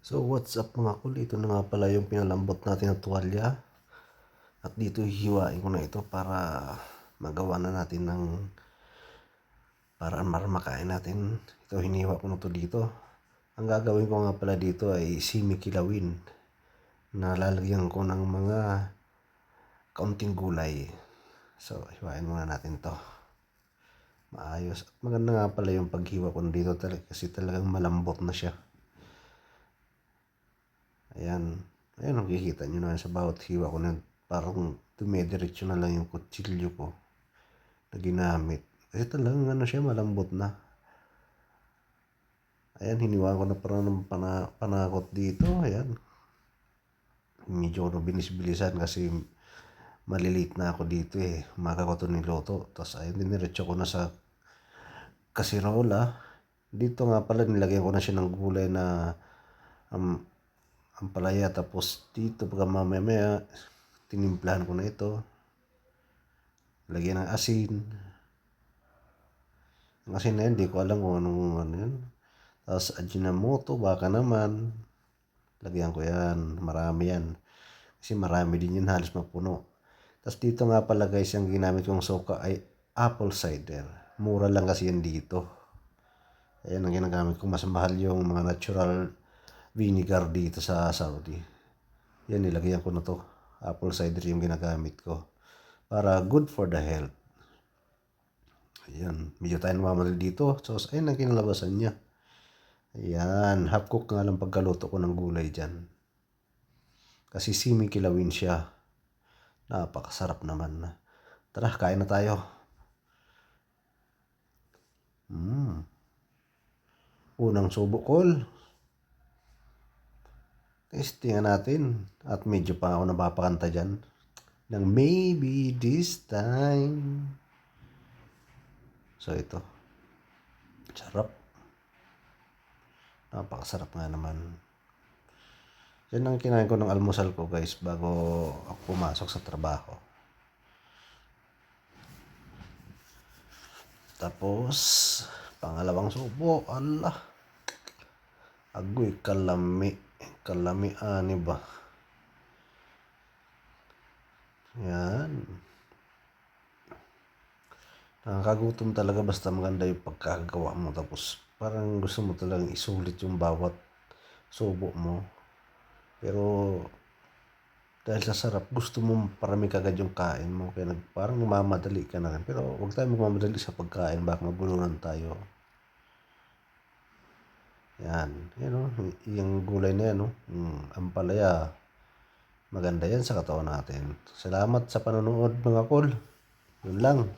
So what's up mga kul, ito na nga pala yung pinalambot natin na tuwalya. At dito hihiwain ko na ito para magawa na natin ng paraan para makain natin. Ito hiniwa ko na to dito. Ang gagawin ko nga pala dito ay simi-kilawin na lalagyan ko ng mga kaunting gulay. So hiwain muna natin to maayos. At maganda nga pala yung paghiwa ko dito kasi talagang malambot na siya. Ayan. Ayan, nakikita nyo na sa bawat hiwa ko na parang dumediretso na lang yung kutsilyo ko na ginamit. Kasi talagang siya, malambot na. Ayan, hiniwa ko na parang ng panakot dito. Ayan. Medyo binis-bilisan kasi maliliit na ako dito eh. Umaga ko ito niloto. Tapos ayun, diniretso ko na sa kasirola. Dito nga pala nilagyan ko na siya ng gulay na ang palaya, tapos dito pagka mamaya tinimplahan ko na ito, lagyan ng asin. Ang asin na yun, di ko alam kung anong ano yun. Tapos Ajinomoto, baka naman lagyan ko yan, marami yan kasi marami din yun, halos mapuno. Tapos dito nga pala guys, yung ginamit kong suka ay apple cider, mura lang kasi yan dito. Ayan ang ginagamit ko, mas mahal yung mga natural vinegar dito sa Saudi. Yan, nilagyan ko na to. Apple cider yung ginagamit ko para good for the health. Ayan, medyo tayo namamadali dito. So, ayun ang kinalabasan niya. Ayan, half cook nga lang pagkaluto ko ng gulay dyan. Kasi simi-kilawin siya. Napakasarap naman. Tara, kain na tayo. Unang subok, kol. Testingan natin. At medyo pa ako napapakanta dyan. Ng maybe this time. So ito. Sarap. Napakasarap nga naman. Yan ang kinain ko ng almusal ko guys bago ako pumasok sa trabaho. Tapos pangalawang subo. Allah. Agoy kalami. Kalami ani ba? Yan. Nakakagutom talaga basta maganda yung pagkakagawa mo. Tapos parang gusto mo talagang isulit yung bawat subo mo. Pero dahil sa sarap, gusto mo parami kagad yung kain mo. Kaya parang mamadali ka na rin. Pero huwag tayo magmamadali sa pagkain. Baka magulunan tayo. Yan. Yan o. Yung gulay na yan o. Ampalaya. Maganda yan sa katawan natin. Salamat sa panonood mga kol. Yun lang.